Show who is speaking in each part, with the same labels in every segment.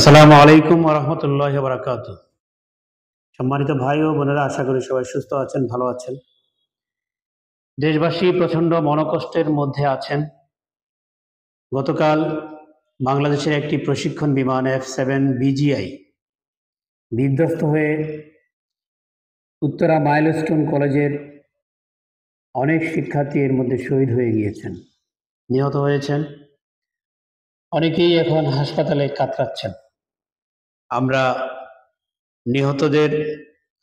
Speaker 1: আসসালামু আলাইকুম ওয়া রাহমাতুল্লাহি ওয়া বারাকাতুহু। সম্মানিত ভাই ও বোনেরা, আশা করি সবাই সুস্থ আছেন, ভালো আছেন। দেশবাসী প্রচণ্ড মনোকষ্টের মধ্যে আছেন। গতকাল বাংলাদেশের একটি প্রশিক্ষণ বিমান F-7 BGI বিধ্বস্ত হয়ে উত্তরা মাইলস্টোন কলেজের অনেক শিক্ষার্থী এর মধ্যে শহীদ হয়ে গিয়েছেন, নিহত হয়েছেন। অনেকেই এখন হাসপাতালে কাতরাচ্ছেন। আমরা নিহতদের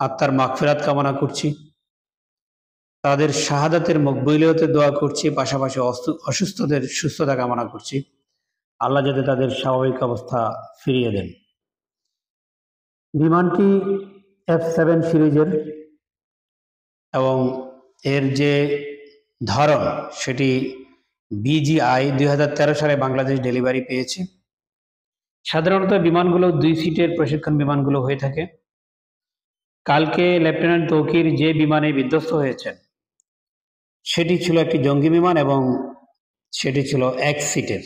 Speaker 1: আত্মার মাগফিরাত কামনা করছি, তাদের শাহাদাতের মকবুলিয়তে দোয়া করছি, পাশাপাশি অসুস্থদের সুস্থতা কামনা করছি। আল্লাহ যাতে তাদের স্বাভাবিক অবস্থা ফিরিয়ে দেন। বিমানটি F-7 সিরিজের এবং এর যে ধরন সেটি BGI 2013 সালে বাংলাদেশ ডেলিভারি পেয়েছে। সাধারণত বিমানগুলো 2 সিটের প্রশিক্ষণ বিমানগুলো হয়ে থাকে। কালকে লেফটেন্যান্ট তৌকির যে বিমানে বিধ্বস্ত হয়েছেন সেটি ছিল একটি জঙ্গি বিমান এবং সেটি ছিল 1 সিটের।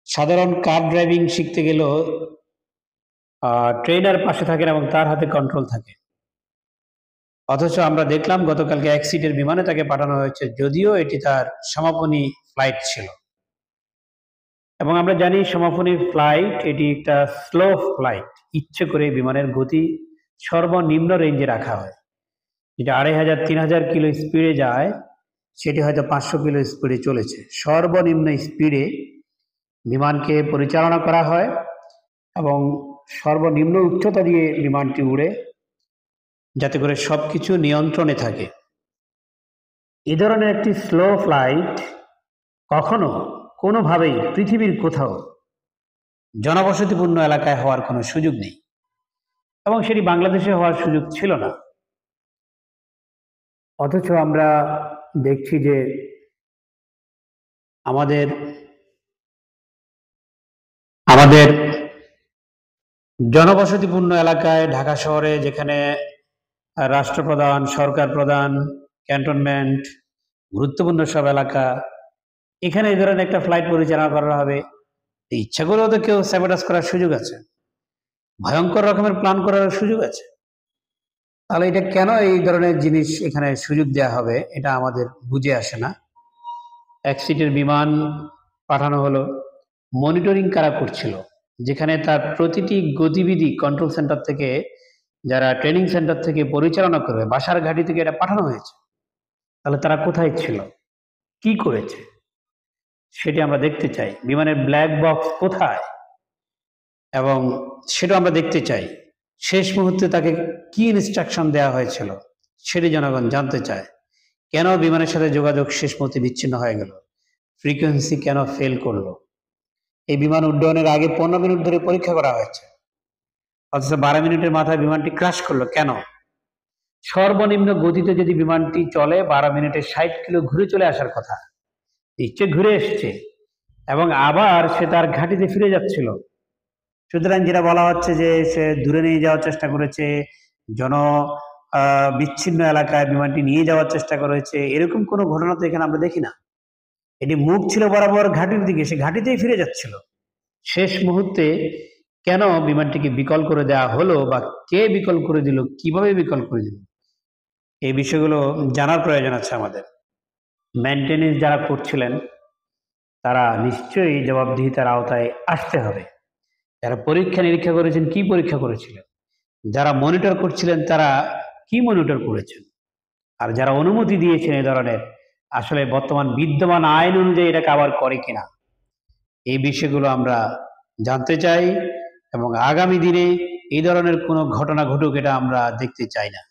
Speaker 1: সাধারণ কার ড্রাইভিং শিখতে গেলেও ট্রেনার পাশে থাকেন এবং তার হাতে কন্ট্রোল থাকে। অথচ আমরা দেখলাম গতকালকে 1 সিটের বিমানে তাকে পাঠানো হয়েছে, যদিও এটি তার সমাপনী ফ্লাইট ছিল। এবং আমরা জানি সমাপনী ফ্লাইট এটি একটা স্লো ফ্লাইট। ইচ্ছে করে বিমানের গতি সর্বনিম্ন রেঞ্জে রাখা হয়। যেটা 2500-3000 কিলো স্পিডে যায় সেটি হয়তো 500 কিলো স্পিডে চলেছে। সর্বনিম্ন স্পিডে বিমানকে পরিচালনা করা হয় এবং সর্বনিম্ন উচ্চতা দিয়ে বিমানটি উড়ে, যাতে করে সবকিছু নিয়ন্ত্রণে থাকে। এ ধরনের একটি স্লো ফ্লাইট কখনো কোনোভাবেই পৃথিবীর কোথাও জনবসতিপূর্ণ এলাকায় হওয়ার কোনো সুযোগ নেই এবং সেটি বাংলাদেশে হওয়ার সুযোগ ছিল না। অথচ আমরা দেখছি যে আমাদের জনবসতিপূর্ণ এলাকায়, ঢাকা শহরে যেখানে রাষ্ট্রপ্রধান, সরকার প্রধান, ক্যান্টনমেন্ট, গুরুত্বপূর্ণ সব এলাকা, এখানে এই ধরনের একটা ফ্লাইট পরিচালনা করা হবে। ইচ্ছা করেও তো কেউ স্যাবোটাজ করার সুযোগ আছে, ভয়ঙ্কর রকমের প্ল্যান করার সুযোগ আছে। তাহলে এটা কেন এই ধরনের জিনিস এখানে সুযোগ দেওয়া হবে, এটা আমাদের বুঝে আসে না। 1 সিটের বিমান পাঠানো হলো। মনিটরিং কারা করছিল? যেখানে তার প্রতিটি গতিবিধি কন্ট্রোল সেন্টার থেকে, যারা ট্রেনিং সেন্টার থেকে পরিচালনা করবে, বাসার ঘাঁটি থেকে এটা পাঠানো হয়েছে। তাহলে তারা কোথায় ছিল, কি করেছে, সেটি আমরা দেখতে চাই। বিমানের ব্ল্যাক বক্স কোথায়, এবং সেটা আমরা দেখতে চাই। শেষ মুহূর্তে তাকে কি ইনস্ট্রাকশন দেওয়া হয়েছিল সেটি জনগণ জানতে চায়। কেন বিমানের সাথে যোগাযোগ শেষ মুহূর্তে বিচ্ছিন্ন হয়ে গেল, ফ্রিকোয়েন্সি কেন ফেল করলো? এই বিমান উড্ডয়নের আগে 15 মিনিট ধরে পরীক্ষা করা হয়েছে, অথচ 12 মিনিটের মাথায় বিমানটি ক্র্যাশ করলো কেন? সর্বনিম্ন গতিতে যদি বিমানটি চলে 12 মিনিটে 60 কিলো ঘুরে চলে আসার কথা, ইচ্ছে ঘুরে এসছে এবং আবার সে তার ঘাঁটিতে ফিরে যাচ্ছিল। সুতরাং যেটা বলা হচ্ছে যে সে দূরে নিয়ে যাওয়ার চেষ্টা করেছে, বিচ্ছিন্ন এলাকায় বিমানটি নিয়ে যাওয়ার চেষ্টা করেছে, এরকম কোনো ঘটনা তো এখানে আমরা দেখি না। এটি মুখ ছিল বরাবর ঘাঁটির দিকে, সে ঘাঁটিতেই ফিরে যাচ্ছিল। শেষ মুহূর্তে কেন বিমানটিকে বিকল করে দেওয়া হলো, বা কে বিকল করে দিল, কিভাবে বিকল করে দিল, এই বিষয়গুলো জানার প্রয়োজন আছে আমাদের। মেইনটেনেন্স যারা করছিলেন তারা নিশ্চয়ই জবাবদিহিতার আওতায় আসতে হবে। যারা পরীক্ষা নিরীক্ষা করেছেন, কি পরীক্ষা করেছিলেন? যারা মনিটর করছিলেন তারা কি মনিটর করেছেন? আর যারা অনুমতি দিয়েছেন এই ধরনের, আসলে বর্তমান বিদ্যমান আইন অনুযায়ী এটাকে আবার করে কিনা, এই বিষয়গুলো আমরা জানতে চাই এবং আগামী দিনে এই ধরনের কোনো ঘটনা ঘটুক এটা আমরা দেখতে চাই না।